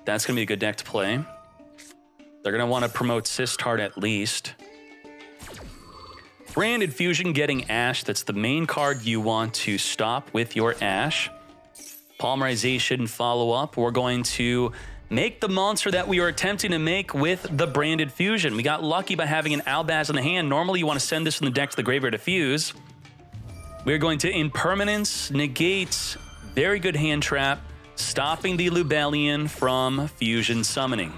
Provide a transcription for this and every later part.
That's going to be a good deck to play. They're going to want to promote Sistart at least. Branded Fusion getting Ash. That's the main card you want to stop with your Ash. Polymerization follow-up. We're going to make the monster that we are attempting to make with the Branded Fusion. We got lucky by having an Albaz in the hand. Normally, you want to send this from the deck to the graveyard to fuse. We're going to Impermanence, negate, very good hand trap, stopping the Lubellion from fusion summoning.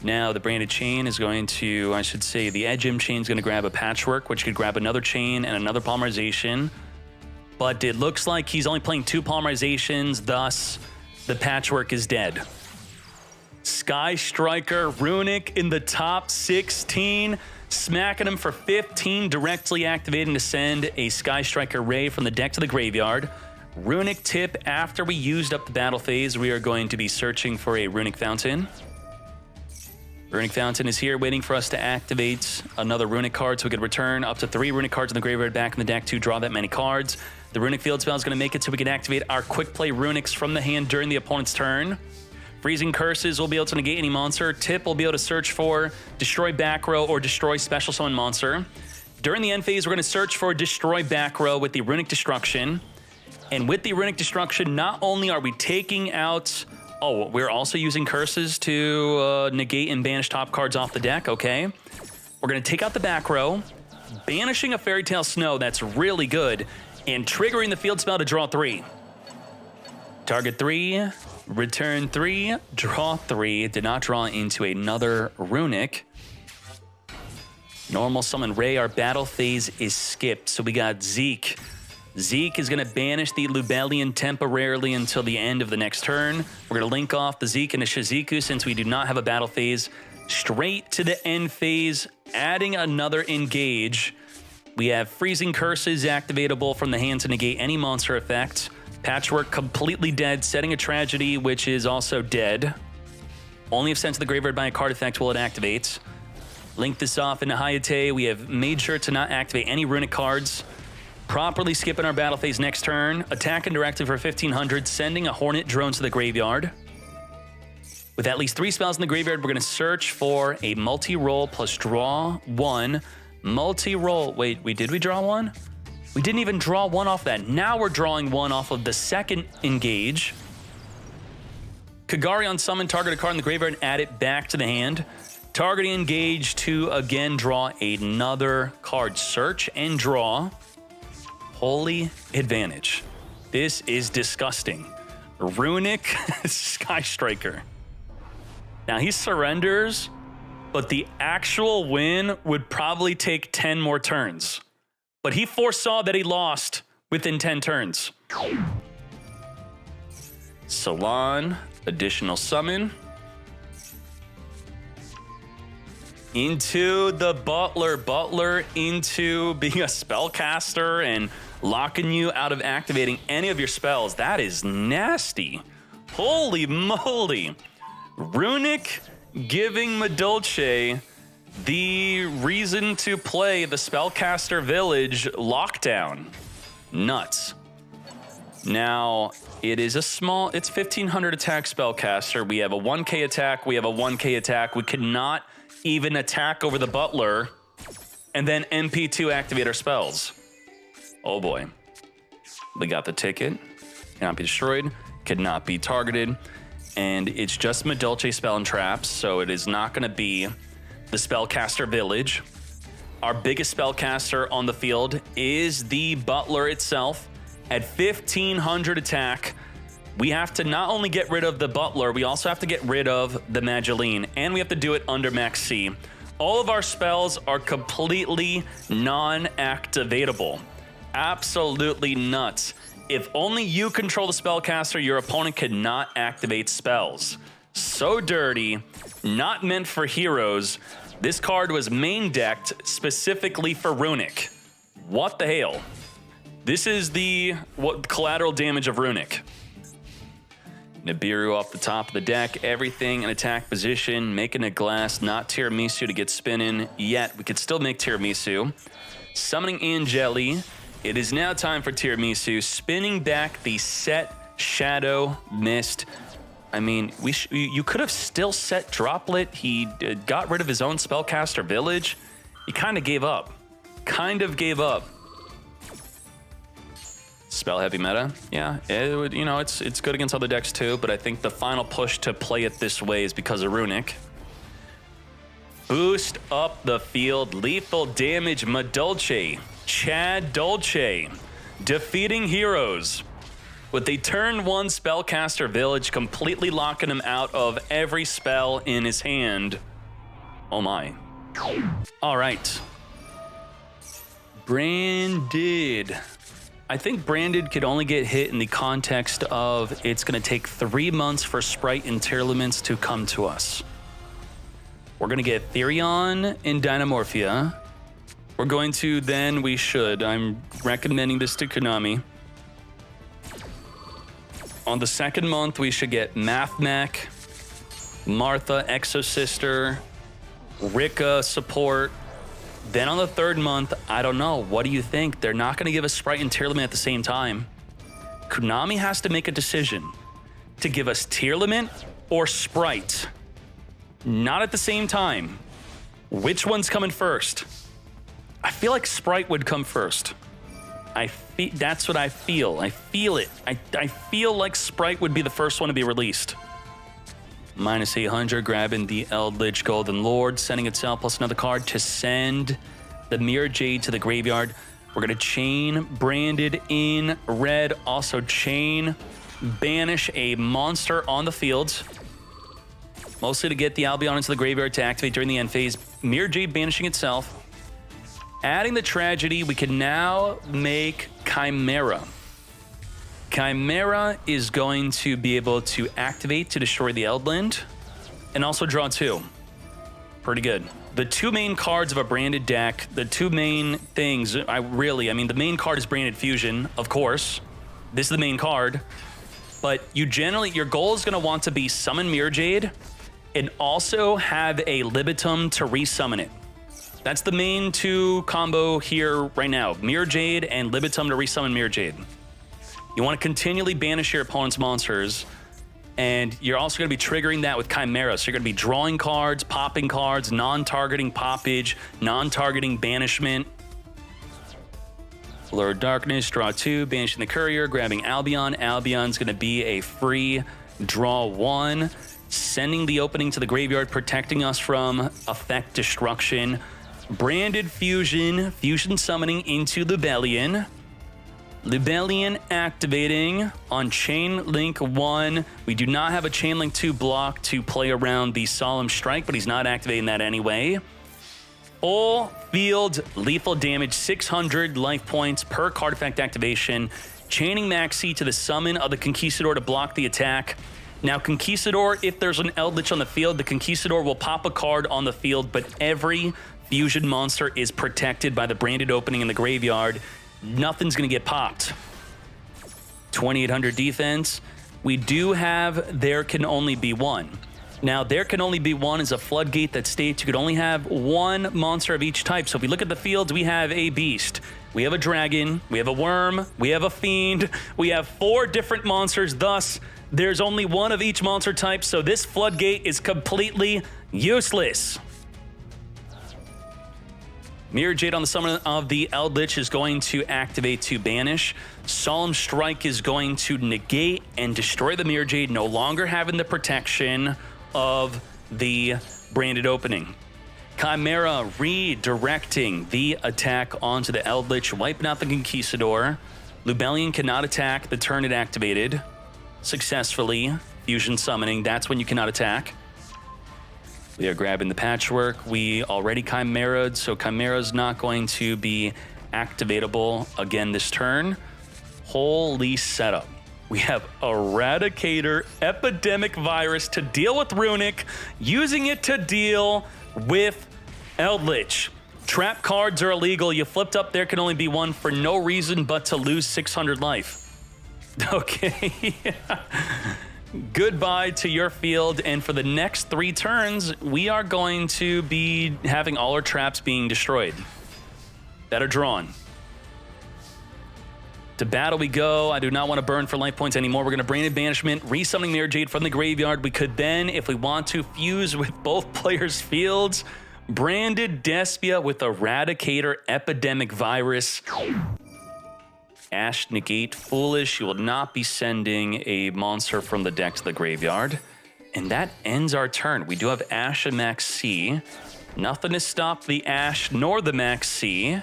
Now, the Branded Chain is going to, I should say, the Edgem Chain is going to grab a Patchwork, which could grab another Chain and another Polymerization. But it looks like he's only playing 2 Polymerizations, thus the Patchwork is dead. Sky Striker, Runic in the top 16, smacking him for 15, directly activating to send a Sky Striker Ray from the deck to the graveyard. Runic tip, after we used up the battle phase, we are going to be searching for a Runic Fountain. Runic Fountain is here waiting for us to activate another Runic card so we could return up to 3 Runic cards in the graveyard back in the deck to draw that many cards. The Runic Field Spell is going to make it so we can activate our Quick Play Runics from the hand during the opponent's turn. Freezing Curses will be able to negate any monster. Tip will be able to search for Destroy Back Row or Destroy Special Summon Monster. During the end phase, we're going to search for Destroy Back Row with the Runic Destruction. And with the Runic Destruction, not only are we taking out... Oh, we're also using Curses to negate and banish top cards off the deck, okay. We're going to take out the back row, banishing a Fairy Tale Snow, that's really good, and triggering the field spell to draw 3. Target 3, return 3, draw 3, did not draw into another Runic. Normal Summon Ray, our battle phase is skipped, so we got Zeke. Zeke is going to banish the Lubellion temporarily until the end of the next turn. We're going to link off the Zeke and the Shizuku since we do not have a battle phase. Straight to the end phase, adding another Engage. We have Freezing Curses activatable from the hand to negate any monster effect. Patchwork completely dead, setting a Tragedy, which is also dead. Only if sent to the graveyard by a card effect will it activate. Link this off into Hayate. We have made sure to not activate any Runic cards. Properly skipping our battle phase next turn. Attack and directive for 1500, sending a Hornet Drone to the graveyard. With at least 3 spells in the graveyard, we're going to search for a multi-roll plus draw 1. Multi-roll. Wait, did we draw 1? We didn't even draw 1 off that. Now we're drawing 1 off of the second Engage. Kagari on summon, target a card in the graveyard and add it back to the hand. Targeting Engage to again draw another card. Search and draw. Holy advantage. This is disgusting. Runic Sky Striker. Now he surrenders, but the actual win would probably take 10 more turns. But he foresaw that he lost within 10 turns. Salon, additional summon. Into the Butler. Butler into being a spellcaster and locking you out of activating any of your spells. That is nasty. Holy moly. Runic giving Madolche the reason to play the Spellcaster Village Lockdown. Nuts. Now, it is a small, it's 1500 attack Spellcaster. We have a 1k attack, we have a 1k attack. We cannot even attack over the Butler and then MP2 activate our spells. Oh boy. We got the ticket. Cannot be destroyed, cannot be targeted, and it's just Madolche spell and traps, so it is not going to be the Spellcaster Village. Our biggest spellcaster on the field is the Butler itself. At 1500 attack, we have to not only get rid of the Butler, we also have to get rid of the Mageline, and we have to do it under max C. All of our spells are completely non-activatable. Absolutely nuts. If only you control the spellcaster, your opponent cannot activate spells. So dirty, not meant for heroes. This card was main decked specifically for Runic. What the hell? This is the collateral damage of Runic. Nibiru off the top of the deck, everything in attack position, making a glass, not Tiramisu to get spinning yet. We could still make Tiramisu. Summoning Angeli. It is now time for Tiramisu, spinning back the set Shadow Mist. I mean, you could have still set Droplet. He got rid of his own Spellcaster Village. He kind of gave up. Spell heavy meta. Yeah, it would, you know, it's good against other decks too, but I think the final push to play it this way is because of Runic. Boost up the field, lethal damage, Madolche, Chad Dolce, defeating heroes with a turn 1 Spellcaster Village, completely locking him out of every spell in his hand. Oh my. All right. Branded. I think Branded could only get hit in the context of it's going to take 3 months for Sprite and Tearlaments to come to us. We're going to get Therion and Dynamorphia. We're going to I'm recommending this to Konami. On the 2nd month, we should get Mathmech, Martha, Exosister, Rika support. Then on the 3rd month, I don't know. What do you think? They're not going to give us Sprite and Tearlament at the same time. Konami has to make a decision to give us Tearlament or Sprite. Not at the same time. Which one's coming first? I feel like Sprite would come first. That's what I feel. I feel it. I feel like Sprite would be the first one to be released. Minus 800, grabbing the Eldritch Golden Lord, sending itself plus another card to send the Mirror Jade to the graveyard. We're going to chain Branded in red, also chain banish a monster on the field. Mostly to get the Albion into the graveyard to activate during the end phase. Mirror Jade banishing itself. Adding the Tragedy, we can now make Chimera. Chimera is going to be able to activate to destroy the Eldland and also draw 2. Pretty good. The 2 main cards of a Branded deck, the 2 main things, I mean, the main card is Branded Fusion, of course. This is the main card. But your goal is going to want to be summon Mirror Jade and also have a Libitum to resummon it. That's the main 2 combo here right now. Mirror Jade and Libitum to resummon Mirror Jade. You want to continually banish your opponent's monsters, and you're also going to be triggering that with Chimera. So you're going to be drawing cards, popping cards, non-targeting poppage, non-targeting banishment. Blur Darkness, draw 2, banishing the Courier, grabbing Albion. Albion's going to be a free draw 1, sending the opening to the graveyard, protecting us from effect destruction. Branded Fusion, Fusion summoning into Lubellion. Lubellion activating on Chain Link 1. We do not have a Chain Link 2 block to play around the Solemn Strike, but he's not activating that anyway. Full field lethal damage, 600 life points per card effect activation. Chaining Maxi to the summon of the Conquistador to block the attack. Now, Conquistador, if there's an Eldritch on the field, the Conquistador will pop a card on the field, but every Fusion monster is protected by the Branded opening in the graveyard. Nothing's going to get popped. 2,800 defense. We do have There Can Only Be One. Now, There Can Only Be One is a floodgate that states you could only have 1 monster of each type. So if we look at the fields, we have a beast, we have a dragon, we have a worm, we have a fiend, we have 4 different monsters. Thus, there's only 1 of each monster type. So this floodgate is completely useless. Mirror Jade on the summon of the Eldritch is going to activate to banish. Solemn Strike is going to negate and destroy the Mirror Jade, no longer having the protection of the Branded opening. Chimera redirecting the attack onto the Eldritch, wiping out the Conquistador. Lubellion cannot attack the turn it activated successfully. Fusion summoning, that's when you cannot attack. We are grabbing the Patchwork. We already Chimera'd, so Chimera's not going to be activatable again this turn. Holy setup. We have Eradicator, Epidemic Virus to deal with Runic, using it to deal with Eldritch. Trap cards are illegal. You flipped up There Can Only Be One for no reason but to lose 600 life. Okay. Goodbye to your field, and for the next 3 turns, we are going to be having all our traps being destroyed that are drawn. To battle we go. I do not want to burn for life points anymore. We're going to Branded Banishment, resummoning Mirror Jade from the graveyard. We could then, if we want to, fuse with both players' fields. Branded Despia with Eradicator Epidemic Virus. Ash negate Foolish. You will not be sending a monster from the deck to the graveyard. And that ends our turn. We do have Ash and Max C. Nothing to stop the Ash nor the Max C.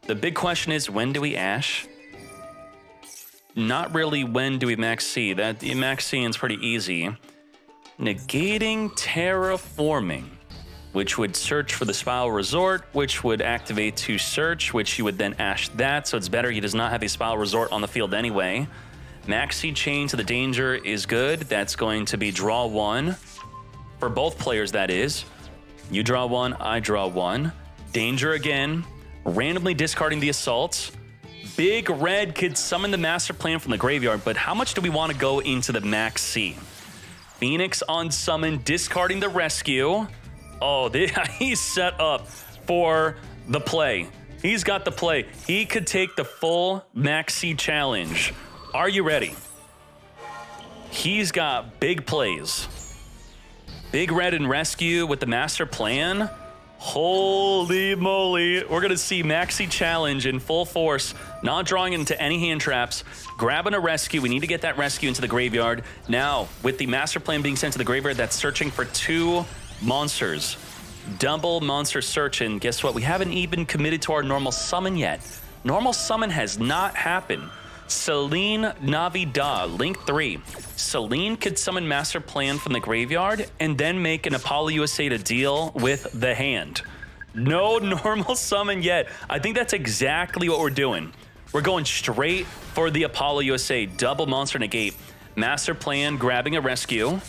The big question is, when do we Ash? Not really when do we Max C. That Max C is pretty easy. Negating Terraforming, which would search for the Spiral Resort, which would activate to search, which you would then Ash that, so it's better he does not have a Spiral Resort on the field anyway. Maxi Chain to the Danger is good. That's going to be draw 1. For both players, that is. You draw 1, I draw 1. Danger again. Randomly discarding the Assault. Big Red could summon the Master Plan from the graveyard, but how much do we want to go into the Max C? Phoenix on summon, discarding the Rescue. Oh, he's set up for the play. He's got the play. He could take the full Max C challenge. Are you ready? He's got big plays. Big Red and Rescue with the Master Plan. Holy moly. We're going to see Maxi Challenge in full force, not drawing into any hand traps, grabbing a Rescue. We need to get that Rescue into the graveyard. Now, with the Master Plan being sent to the graveyard, that's searching for 2 monsters. Double monster search, and guess what? We haven't even committed to our normal summon yet. Normal summon has not happened. Celine Navida, link 3. Celine could summon Master Plan from the graveyard and then make an Apollo USA to deal with the hand. No normal summon yet. I think that's exactly what we're doing. We're going straight for the Apollo USA, double monster negate. Master Plan grabbing a Rescue.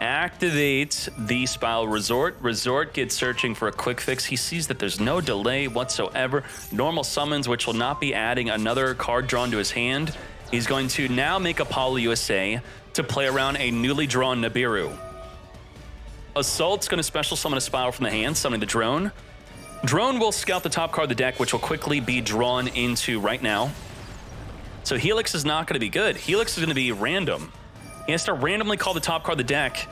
Activate the Spiral Resort. Resort gets searching for a quick fix. He sees that there's no delay whatsoever. Normal summons, which will not be adding another card drawn to his hand. He's going to now make Apollo USA to play around a newly drawn Nibiru. Assault's going to special summon a Spiral from the hand, summoning the Drone. Drone will scout the top card of the deck, which will quickly be drawn into right now. So Helix is not going to be good. Helix is going to be random. He has to randomly call the top card of the deck,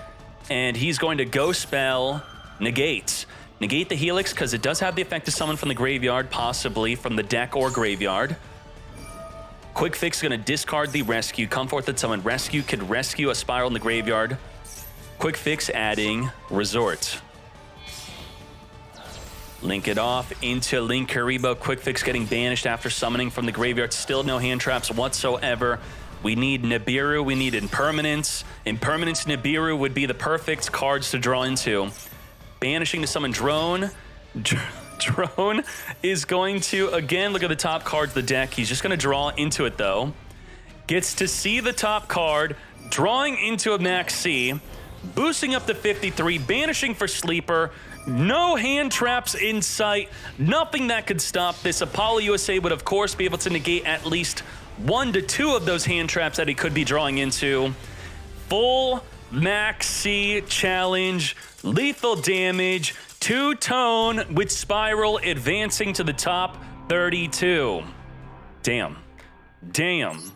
and he's going to go spell Negate. Negate the Helix, because it does have the effect to summon from the graveyard, possibly from the deck or graveyard. Quick Fix is going to discard the Rescue. Come forth and summon Rescue. Could rescue a Spiral in the graveyard. Quick Fix adding Resort. Link it off into Link Karibo. Quick Fix getting banished after summoning from the graveyard. Still no hand traps whatsoever. We need Nibiru, we need Impermanence. Impermanence Nibiru would be the perfect cards to draw into. Banishing to summon Drone. Drone is going to, again, look at the top cards of the deck. He's just going to draw into it, though. Gets to see the top card, drawing into a Max C, boosting up to 53, banishing for Sleeper. No hand traps in sight. Nothing that could stop this. Apollo USA would, of course, be able to negate at least 1 to 2 of those hand traps that he could be drawing into. Full Max C challenge, lethal damage, 2-tone with Spiral advancing to the top 32. Damn. Damn.